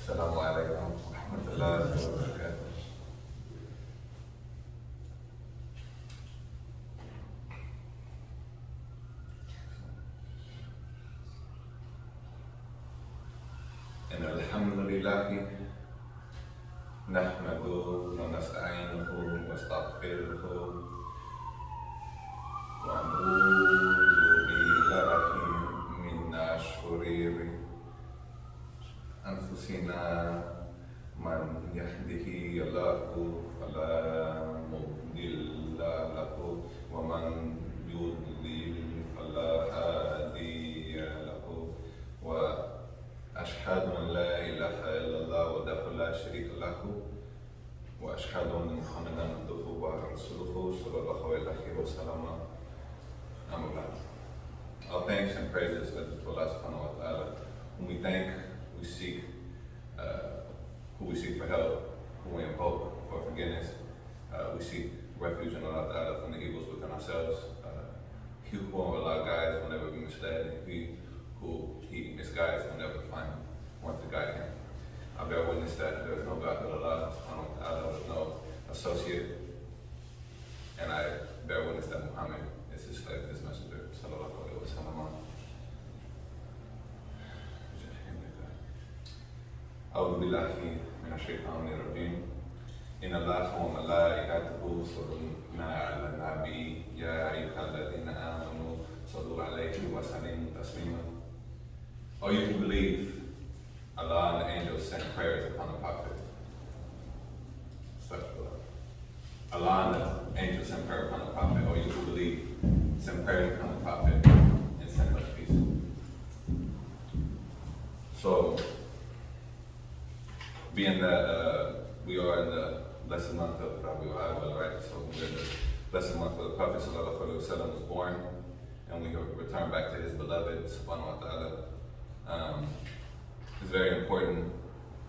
Assalamu alaikum wa rahmatullahi wa barakatuh. إن الحمد لله نحمده ونستعينه ونستغفره ونعوذ بالله من شرور أنفسنا من يهده الله فلا مضل له ومن يضلل فلا هادي له وأشهد أن لا إله إلا الله وحده لا شريك له وأشهد أن محمدا عبده ورسوله صلى الله عليه وسلم أما بعد. All thanks and praises to Allah subhanahu wa ta'ala, whom we thank, we seek, who we seek for help, who we invoke for forgiveness. We seek refuge in Allah ta'ala from the evils within ourselves. He who Allah guides will never be misled, and he who he misguides will never find one to guide him. I bear witness that there is no God but Allah subhanahu wa ta'ala, with no associate, and I bear witness that Muhammad is his slave, his messenger, sallallahu alaihi wasallam. أعوذ بالله من الشيطان الرجيم إن الله وملائكته يصلون على النبي يا أيها الذين آمنوا صلوا عليه وسلموا تسليما. Or you can believe Allah and the angels sent prayers upon the Prophet. Allah and the angels sent prayer upon the Prophet. Or you can believe sent prayers upon the Prophet and sent much peace. So, being that we are in the blessed month of Rabiul Awwal, right? So we're in the blessed month where the Prophet sallallahu alaihi wasallam was born, and we return back to his beloved subhanahu wa ta'ala. It's very important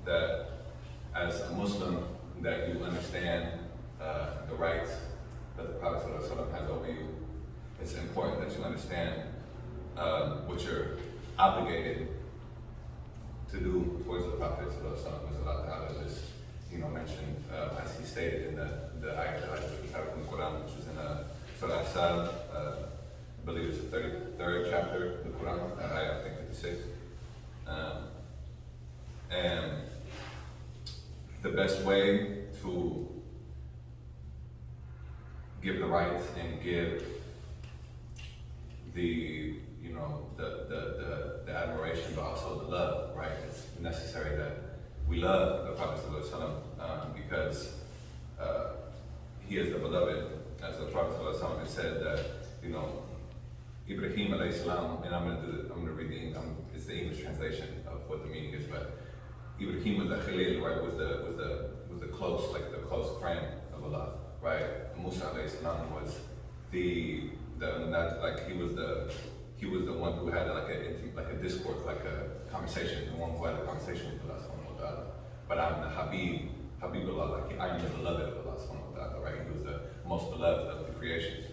that as a Muslim that you understand the rights that the Prophet sallallahu alaihi wasallam has over you. It's important that you understand what you're obligated to do towards the Prophet sallallahu alaihi wasallam, as Allah ta'ala just mentioned, as he stated in the ayah that I just recited from the Quran, which was in Surah As-Sad, I believe it's the 33rd chapter of the Quran, ayah I think 56. And the best way to give the rights and give the admiration, but also the love, right? It's necessary that we love the Prophet ﷺ, because he is the beloved, as the Prophet ﷺ has said that, Ibrahim alayhi salam, and I'm going to read it's the English translation of what the meaning is, but Ibrahim was the Khalil, right? Was the close, like the close friend of Allah, right? Musa alayhi salam was he was the one who had like a discourse, like a conversation, the one who had a conversation with Allah subhanahu wa ta'ala. But I'm the Habibullah, like I'm the beloved of Allah subhanahu wa ta'ala, right? He was the most beloved of the creation.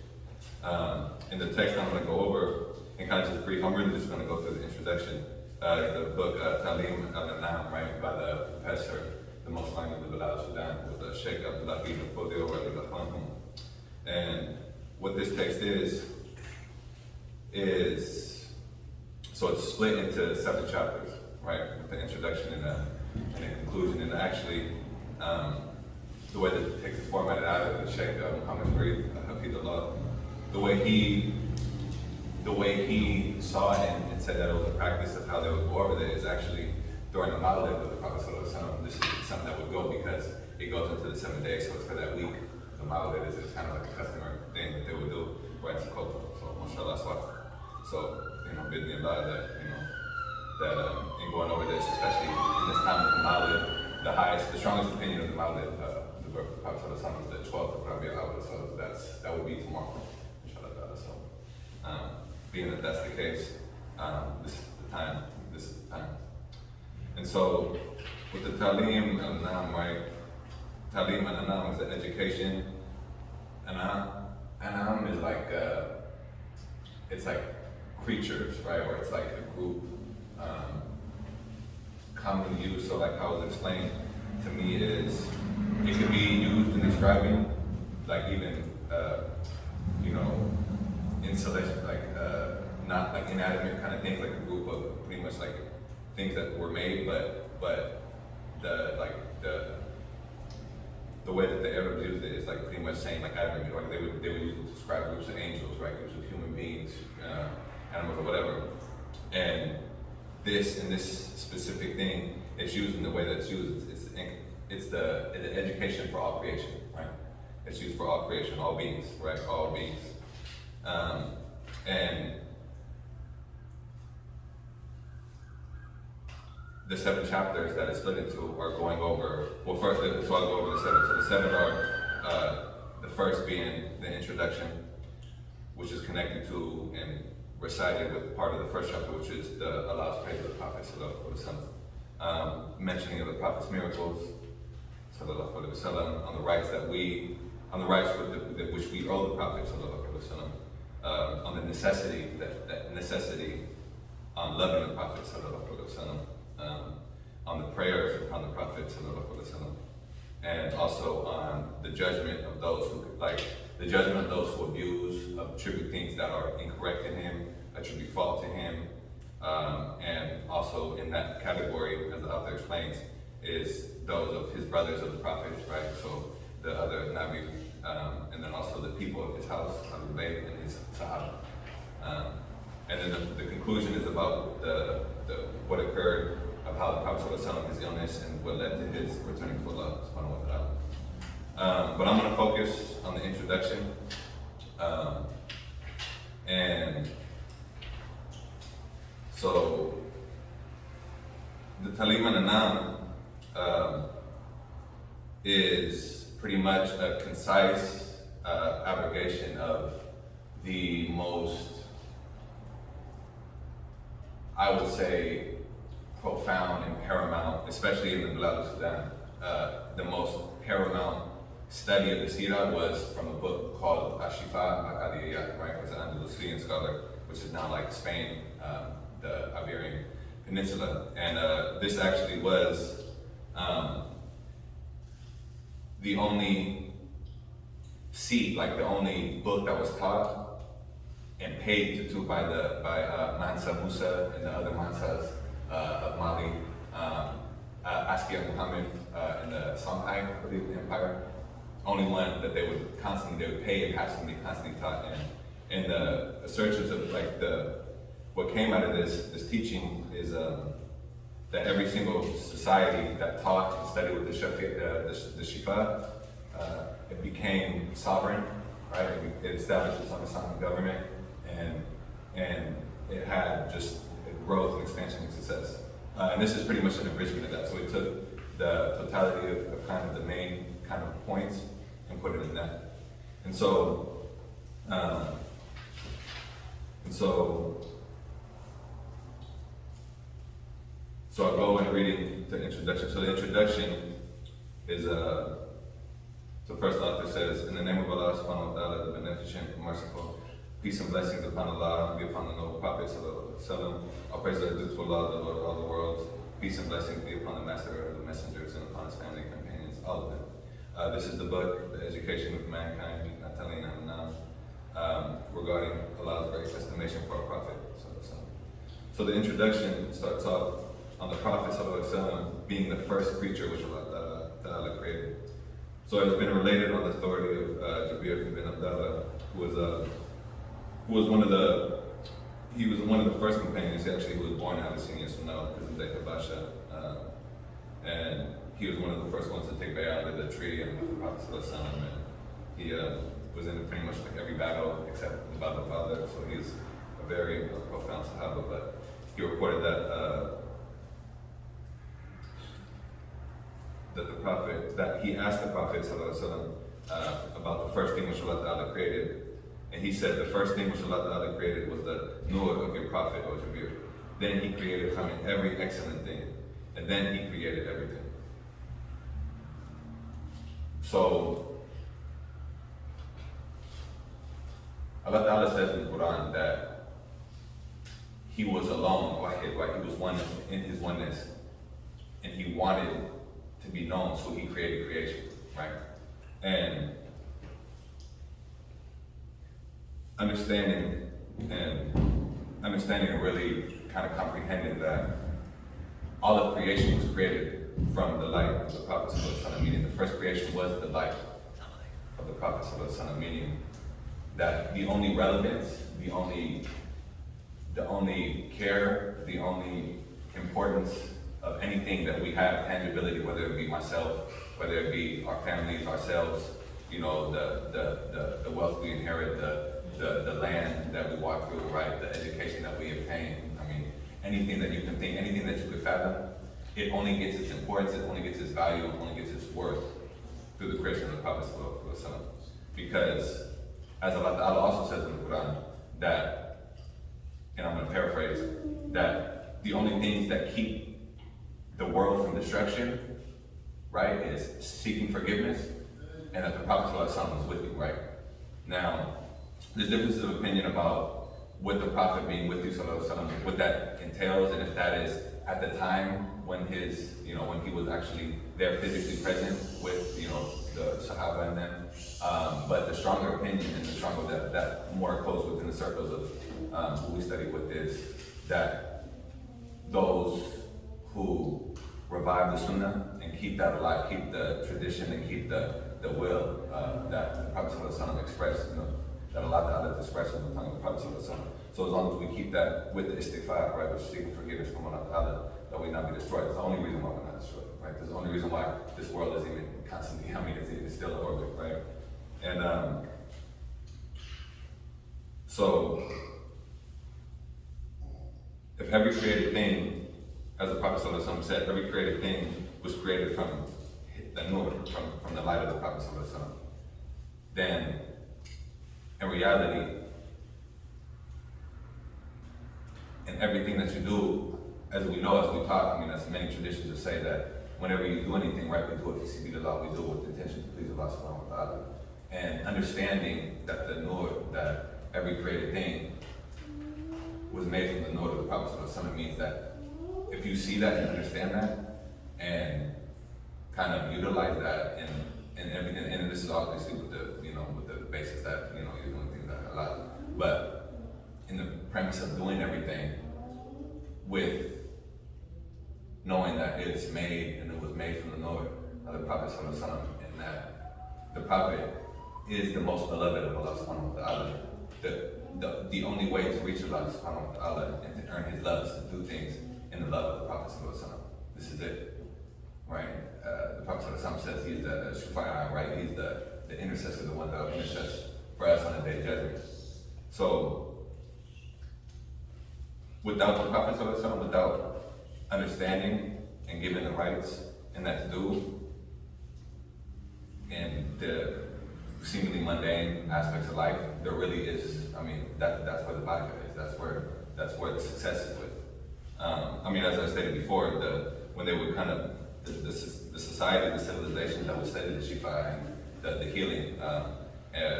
In the text I'm going to go over, and kind of just brief, I'm really just going to go through the introduction. The book Talim al-Anam, right, by the professor, the most learned of the Bilal Sudan, was the Sheikh Abdullah ibn Fodio, and what this text is, so it's split into 7 chapters, right? With the introduction and the conclusion. And actually, the way that the text is formatted out of the Sheikh Muhammad Farid Hafidullah, the way he saw it and said that it was a practice of how they would go over there is actually during the Mawlid of the Prophet ﷺ. This is something that would go because it goes into the 7 days, so it's for that week. The Mawlid is kind of like a customary thing that they would do right in Sukkot. So, mashallah, so, bidni Allah that in going over this, especially in this time of the Mawlid, the strongest opinion of the Mawlid, the birth of the Prophet ﷺ, is the 12th of Rabiul Awwal, so that would be tomorrow, inshallah. So, being that that's the case, this is the time. And so, with the Talim al-Anam, right? Talim al-Anam is the education. Anam is like, it's like creatures, right? Or it's like a group commonly used. So like how it's explained to me is it could be used in describing like even you know, insulation, like not like inanimate kind of things, like a group of pretty much like things that were made, but the way that the Arabs used it is like pretty much saying like animate, like they would use it to describe groups of angels, right? Groups of human beings, animals or whatever. And this specific thing is used in the way that it's used. It's the education for all creation, right? It's used for all creation, all beings, right? All beings. And the 7 chapters that it's split into are going over, well first, so I'll go over the 7. So the 7 are, the first being the introduction, which is connected to and recited with part of the first chapter, which is Allah's praise of the Prophet, mentioning of the Prophet's miracles, on the rights which we owe the Prophet, on the necessity, that necessity on loving the Prophet, on the prayers upon the Prophet, and also on the judgment of those who abuse, attribute things that are incorrect in him, attribute fault to him, and also in that category, as the author explains, is those of his brothers of the prophets, right? So the other Nabi, and then also the people of his house, Abu Bayt and his Sahaba. And then the conclusion is about what occurred of how the Prophet ﷺ, his illness, and what led to his returning to Allah subhanahu wa ta'ala. But I'm going to focus on the introduction. And so the Talim al-Anam is pretty much a concise abrogation of the most, I would say, profound and paramount, especially in the Bilad al-Sudan, the most paramount study of the Sirah was from a book called Ashifa by Qadiyat, right? It was an Andalusian scholar, which is now like Spain, the Iberian Peninsula. And this actually was the only the only book that was taught and paid to by Mansa Musa and the other Mansas of Mali, Askia Muhammad in the Songhai, I believe, Empire. Only one that they would pay and constantly taught. And the assertions of what came out of this teaching is that every single society that taught and studied with the Shifa, it became sovereign, right? It established its own Islamic government, and it had just growth and expansion and success. And this is pretty much an abridgment of that. So we took the totality of kind of the main kind of points and put it in that. And so I'll go and read the introduction. So the introduction is so first the author says, in the name of Allah subhanahu wa ta'ala, the beneficent and merciful, peace and blessings upon Allah and be upon the noble Prophet sallallahu alaihi wasallam. All praise are due to Allah, the Lord of all the worlds. Peace and blessings be upon the master of the messengers and upon his family and companions, all of them. This is the book, The Education of Mankind, Talim al-Anam, regarding Allah's great estimation for our Prophet. So the introduction starts off on the Prophet being the first creature which Allah Ta'ala created. So it has been related on the authority of Jabir ibn Abdullah, who was one of the first companions. Actually, he was born in Abyssinia, so now because of the Habasha, and he was one of the first ones to take bay'ah under the tree and with the Prophet and he was in pretty much like every battle except the Battle of Badr, so he's a very profound Sahaba. But he reported that he asked the Prophet about the first thing which Allah Ta'ala created. And he said the first thing which Allah Ta'ala created was the nur of your Prophet, O Jabir. Then he created from it every excellent thing. And then he created everything. So, Allah Ta'ala says in the Quran that he was alone, wahid, right? He was one in his oneness. and he wanted to be known, so he created creation, right? And understanding and really kind of comprehending that all of creation was created from the light of the Prophet ﷺ, meaning the first creation was the light of the Prophet ﷺ, meaning that the only relevance, the only care, the only importance of anything that we have, tangibility, whether it be myself, whether it be our families, ourselves, you know, the wealth we inherit, the land that we walk through, right, the education that we obtain. I mean, anything that you can think, anything that you could fathom, it only gets its importance, it only gets its value, it only gets its worth through the creation of the Prophet ﷺ. Because, as Allah Ta'ala also says in the Quran, that, and I'm going to paraphrase, that the only things that keep the world from destruction, right, is seeking forgiveness, and that the Prophet ﷺ was with you, right? Now, there's differences of opinion about what the Prophet being with you, ﷺ, what that entails, and if that is at the time when his, you know, when he was actually there physically present with, you know, the Sahaba and them. But the stronger opinion and the stronger that more close within the circles of who we study with is that those who revive the Sunnah and keep that alive, keep the tradition and keep the will that the Prophet ﷺ expressed, you know, that Allah Ta'ala expressed in the tongue of the Prophet ﷺ. So as long as we keep that with the istighfar, right, which is seeking forgiveness from Allah Ta'ala, that we not be destroyed. It's the only reason why we're not destroyed, right? It's the only reason why this world is even constantly, I mean, it's even still in orbit, right? And so, if every created thing, as the Prophet ﷺ said, every created thing was created from the nur, from the light of the Prophet ﷺ, then in reality, in everything that you do, as we know, as we talk, I mean, there's many traditions that say that whenever you do anything right, we do it for sabilillah, we do it with the intention to please Allah subhanahu wa ta'ala. And understanding that the nur, that every created thing was made from the nur of the Prophet ﷺ means that if you see that and understand that and kind of utilize that in everything, and this is obviously with the, you know, with the basis that, you know, you're doing things that halal, but in the premise of doing everything with knowing that it's made and it was made from the nur of the Prophet ﷺ, and that the Prophet is the most beloved of Allah subhanahu wa ta'ala. The only way to reach Allah subhanahu wa ta'ala and to earn his love is to do things in the love of the Prophet ﷺ. This is it, right? The Prophet ﷺ says he's the Shufa'ah, right? He's the intercessor, the one that will intercess for us on the day of judgment. So, without the Prophet ﷺ, without understanding and giving the rights and that's due, and the seemingly mundane aspects of life, there really is, I mean, that's where the baraka is, that's where the success is with. I mean, as I stated before, when they would kind of, the society, the civilization that would study the Shifa and the healing,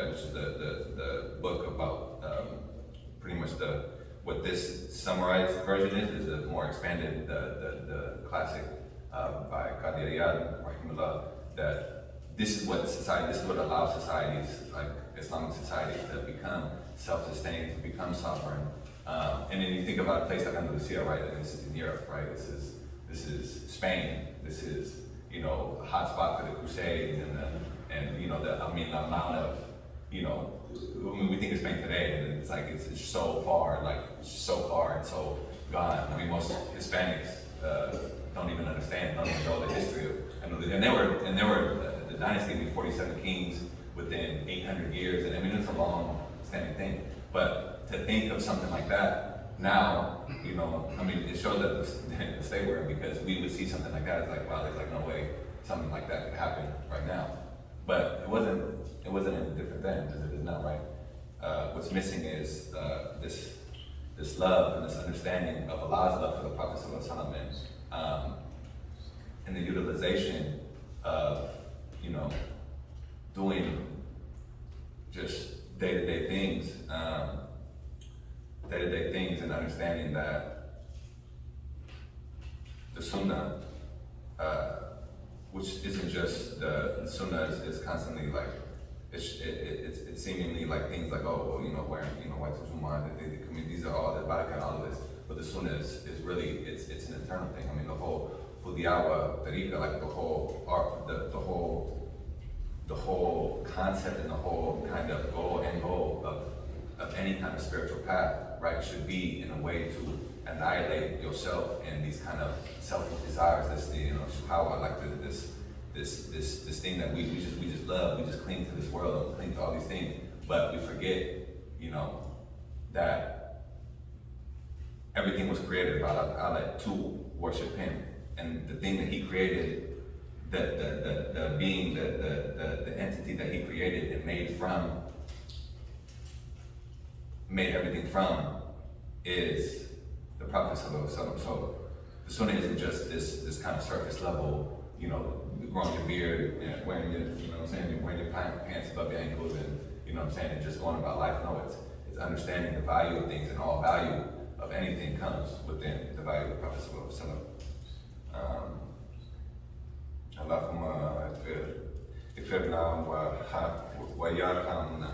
which is the book about pretty much what this summarized version is a more expanded, the classic by Qadi Iyad, rahimahullah, that this is what allows societies, like Islamic societies, to become self-sustained, to become sovereign. And then you think about a place like Andalusia, right? And this is in Europe, right? This is Spain. This is, you know, a hot spot for the Crusades and you know, the amount of, you know, when we think of Spain today, and it's like it's so far, and so gone. I mean, most Hispanics don't even understand, don't even know the history of. And there were the dynasty with 47 kings within 800 years, and I mean it's a long-standing thing. But to think of something like that now, you know, I mean, it shows that the state we're in, because we would see something like that. It's like, wow, there's like no way something like that could happen right now. But it wasn't any different then as it is now, right? What's missing is this love and this understanding of Allah's love for the Prophet ﷺ, and the utilization of, you know, doing just day-to-day things, and understanding that the Sunnah which isn't just the sunnah is constantly like, it's seemingly like things like, oh, well, wearing, white Jumuah, these are all the barakah and all of this. But the sunnah is really, it's an eternal thing. I mean, the whole Fudiyawa, tariqa, like the whole art, the whole concept and the whole kind of end goal of any kind of spiritual path, right, should be in a way to annihilate yourself and these kind of selfish desires. This, how I like this thing that we just love. We just cling to this world, and cling to all these things, but we forget, that everything was created by Allah to worship Him, and the thing that He created, the being, the entity that He created and made everything from, is the Prophet ﷺ. So the Sunnah isn't just this kind of surface level, growing your beard and wearing your, you're wearing your pants above your ankles and, and just going about life. No, it's understanding the value of things, and all value of anything comes within the value of the Prophet ﷺ. Allahumma اغفرنا ويرحمنا.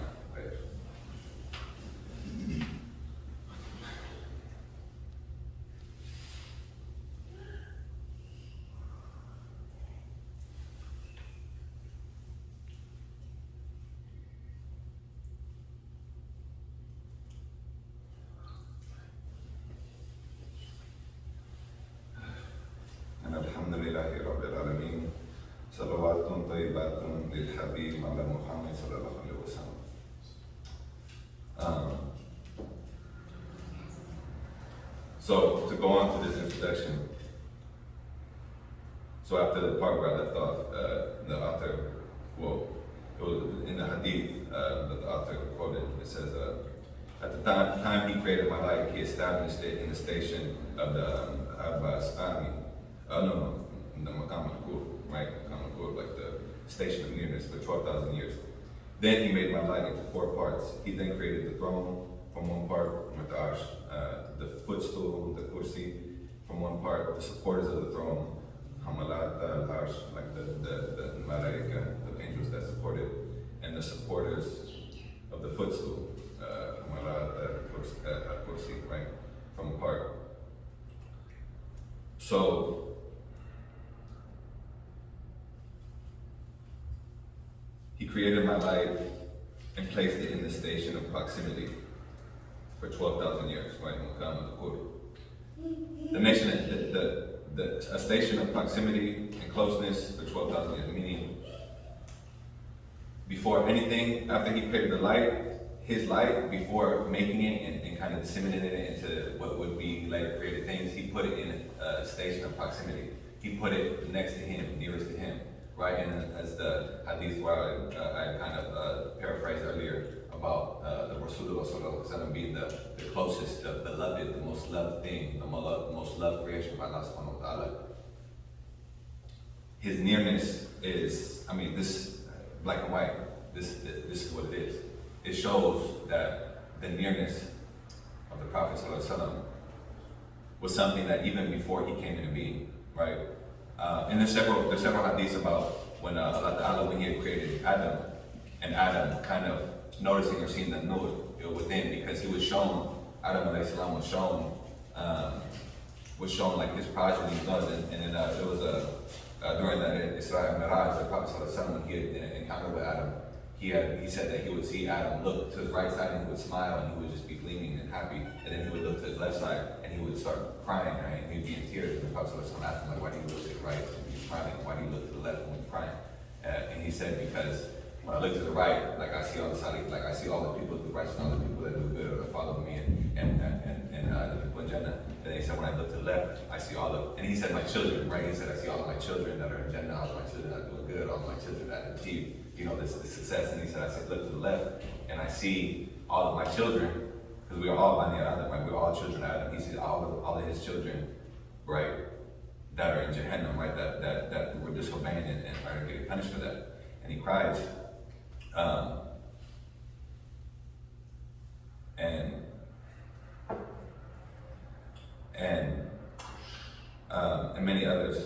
الحمد لله رب العالمين صلوات طيبات للحبيب على محمد صلى الله عليه وسلم. So to go on to this introduction, so after the part where I left off, the author, it was in the hadith that the author quoted. It says, at the time he created my life, he established it in the station of the Abbas Army. The Maqam al-Qurb, right? Maqam al-Qurb, like the station of nearness for 12,000 years. Then he made my light into 4 parts. He then created the throne from one part, with the arsh, the footstool, the kursi from one part, the supporters of the throne, hamalat al-arsh, like the malaika, the angels that support it, and the supporters of the footstool, hamalat al-kursi, right, from a part. So, he created my life and placed it in the station of proximity for 12,000 years, right? The nation, a station of proximity and closeness for 12,000 years, meaning before anything, after he created the light, his light, before making it and kind of disseminating it into what would be later created things, he put it in a station of proximity. He put it next to him, nearest to him. Right, and as the hadith where I kind of paraphrased earlier about the Rasulullah sallallahu alaihi wasallam being the closest, the beloved, the most loved thing, the most loved creation by Allah subhanahu wa ta'ala. His nearness is, this black and white, this is what it is. It shows that the nearness of the Prophet sallallahu alaihi wasallam was something that even before he came into being, right? And there's several hadiths about when Allah Ta'ala, when He had created Adam, and Adam kind of noticing or seeing the nur within, because he was shown, Adam alayhi salam was shown like his progeny was, and then it was during the Isra and Miraj, the Prophet sallallahu alaihi wasallam, when he had encountered with Adam, he said that he would see Adam look to his right side and he would smile and he would just be gleaming and happy, and then he would look to his left side and he would start crying, right? And he'd be in tears, and the Prophet sallallahu alaihi wasallam asked him, like, why do you look to the right and you're crying? Why do you look to the left when you're crying? And he said, because when I look to the right, like I see all the sadiq, like I see all the people who do righteous, all the people that do good or that follow me, and the people in Jannah. And he said, when I look to the left, I see all of, and he said, my children, right? He said, I see all of my children that are in Jannah, all of my children that are doing good, all of my children that achieve, this success. And he said, I said, look to the left, and I see all of my children, because we are all Bani Adam, right? We're all children of Adam. He sees all of his children, right, that are in Jahannam, right? That were disobeying and are getting punished for that. And he cries. And many others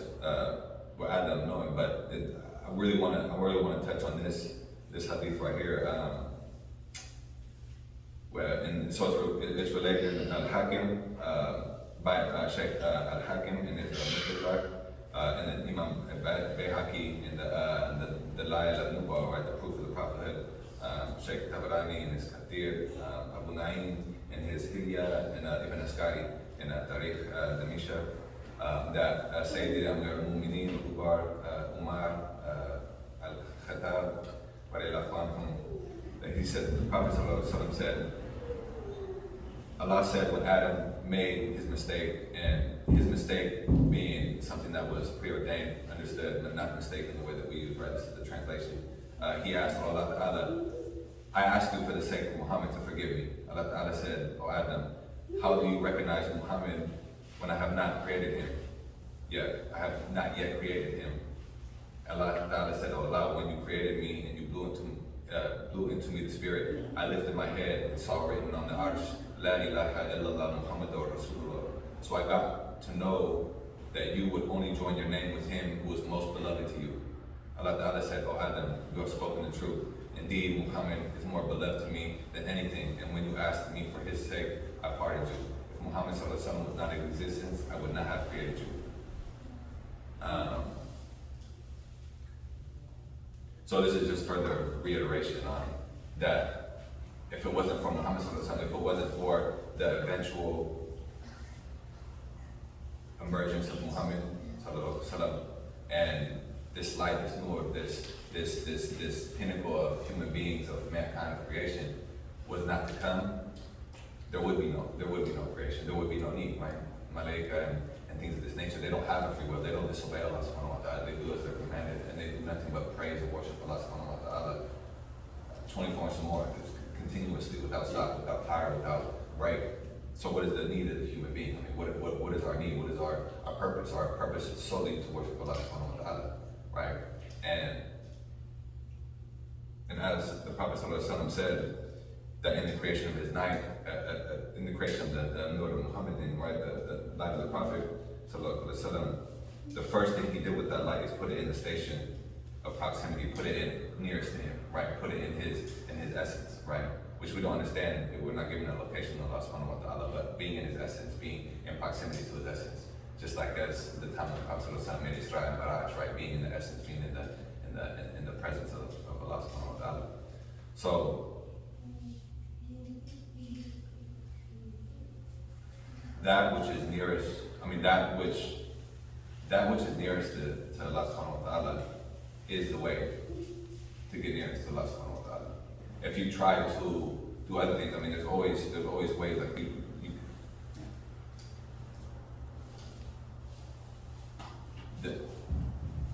this hadith right here. So it's related in Al-Hakim by Sheikh Al-Hakim in his Mustadrak, and then Imam Bayhaqi in the Layal al-Nubuwah, right, the proof of the prophethood. Sheikh Tabarani in his Kathir, Abu Naim in his Hilya, and Ibn Askari in Tariq Damisha, that Sayyidi Amir al-Mu'mineen, Umar al-Khattab, he said, the Prophet ﷺ said, Allah said when Adam made his mistake, and his mistake being something that was preordained, understood, but not mistaken the way that we use, right? This is the translation. He asked Allah Ta'ala, I ask you for the sake of Muhammad to forgive me. Allah Ta'ala said, O Adam, how do you recognize Muhammad when I have not created him? Yet, I have not yet created him. Allah Ta'ala said, O Allah, when you created me and you blew into me the spirit, I lifted my head and saw written on the arsh, La ilaha illallah Muhammadur Rasulullah. So I got to know that you would only join your name with him who is most beloved to you. Allah Ta'ala said, O Adam, you have spoken the truth. Indeed, Muhammad is more beloved to me than anything, and when you asked me for his sake, I pardoned you. If Muhammad was not in existence, I would not have created you. So this is just further reiteration on that if it wasn't for Muhammad, if it wasn't for the eventual emergence of Muhammad and this light, this nur, this pinnacle of human beings, of mankind creation was not to come, there would be no creation, there would be no need, right? Malaika and things of this nature, they don't have a free will, they don't disobey Allah subhanahu wa ta'ala, they do as they're commanded, and they do nothing but praise and worship Allah subhanahu wa ta'ala 24 and more, continuously, without stop, without tire, without break. So what is the need of the human being? I mean, what is our need? What is our purpose? Our purpose is solely to worship Allah subhanahu wa ta'ala, right? And as the Prophet ﷺ said, that in the creation of his night, in the creation of the Nur of Muhammadin, right, the light of the Prophet ﷺ, the first thing he did with that light is put it in the station of proximity, put it in nearest to him, right, put it in his essence, right, which we don't understand. We're not given a location of Allah subhanahu wa ta'ala, but being in his essence, being in proximity to his essence, just like as the time of the Prophet ﷺ made Isra and Baraj, right, being in the essence, being in the presence of Allah subhanahu wa ta'ala. So that which is nearest, that which is nearest to Allah subhanahu wa ta'ala is the way to get nearest to Allah subhanahu wa ta'ala. If you try to do other things, there's always ways, like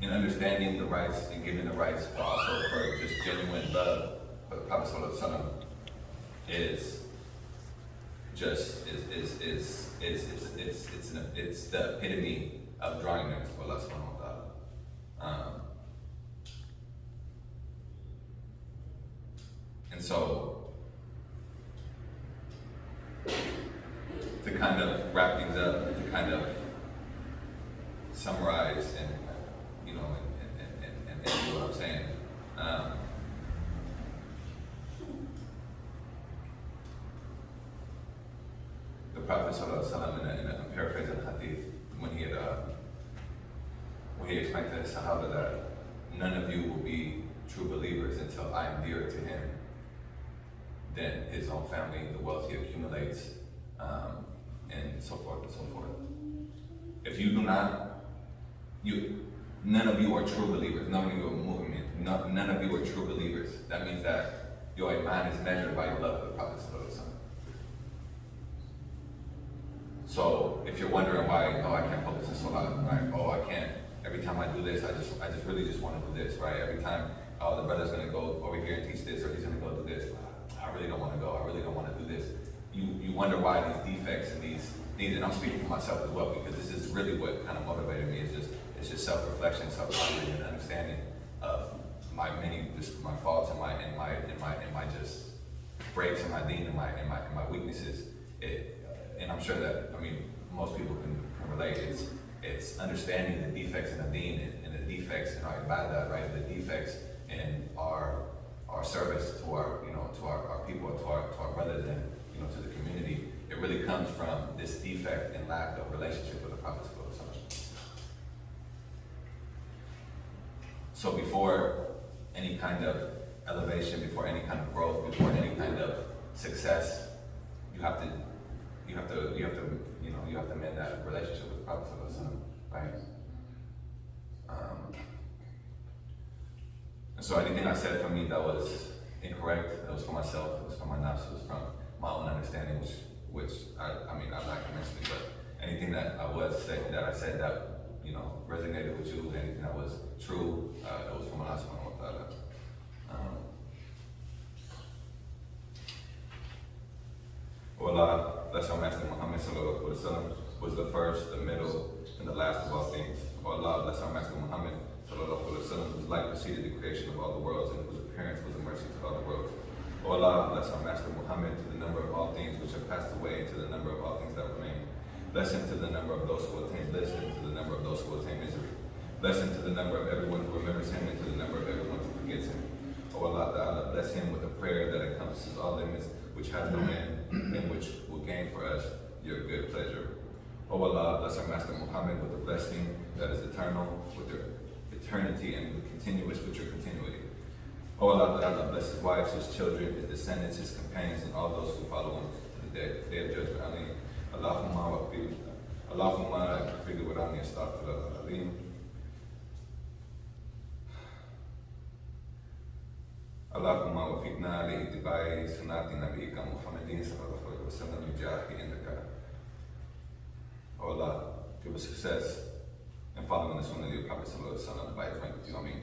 in understanding the rights and giving the rights, but also for just genuine love for the Prophet sallallahu alaihi wasallam it's the epitome of drawing near to Allah subhanahu wa ta'ala. And so, to kind of wrap things up, to kind of summarize and do what I'm saying. The Prophet ﷺ, in a paraphrasing hadith, when he explained to his Sahaba that none of you will be true believers until I am dearer to him than his own family, the wealth he accumulates, and so forth and so forth. If you do not, none of you are true believers. None of you are movement. None of you are true believers. That means that your iman is measured by your love for the Prophet ﷺ. So if you're wondering why, I can't focus on Salah, right? I can't. Every time I do this, I just really want to do this, right? Every time, the brother's going to go over here and teach this, or he's going to go do this. I really don't want to go. I really don't want to do this. You wonder why these defects and these, and I'm speaking for myself as well, because this is really what kind of motivated me. It's just self-reflection, self-evaluation, and understanding of my faults and my just breaks in my deen and my weaknesses. And I'm sure that most people can relate. It's understanding the defects in the deen and the defects in our ibadah, right? The defects in our our service to our, to our people, to our brothers, and to the community, it really comes from this defect and lack of relationship with the Prophet. So before any kind of elevation, before any kind of growth, before any kind of success, you have to mend that relationship with the Prophet, right? And so anything I said from me that was incorrect, it was for myself, it was for my nafs, it was from my own understanding, which I mean, I'm not convinced, but anything that I said that resonated with you, anything that was true, it was from Allah subhanahu wa ta'ala. Allah, bless our Master Muhammad sallallahu alaihi wasallam, was the first, the middle, and the last of all things. Allah, bless our Master Muhammad sallallahu alaihi wasallam, whose light preceded the creation of all the worlds, and whose appearance was a mercy to all the worlds. Allah, bless our Master Muhammad to the number of all things which have passed away, and to the number of all things that remain. Bless him to the number of those who attain bliss, and to the number of those who attain misery. Bless him to the number of everyone who remembers him, and to the number of everyone who forgets him. O Allah Ta'ala, bless him with a prayer that encompasses all limits, which has no end, and which will gain for us your good pleasure. O Allah, bless our Master Muhammad with a blessing that is eternal, with your eternity, and continuous with your continuity. O Allah Ta'ala, bless his wives, his children, his descendants, his companions, and all those who follow him to the day of judgment. Ameen. Allahumma figure without me, astaghfirullah al-azim. Allahumma wafiqna li ittiba'i sunnati nabiyyika Muhammadin sallallahu alaihi wasallam bijahi indaka. Oh Allah, give us success in following the sunnah of your Prophet sallallahu alaihi wasallam by his rank with you. Ameen.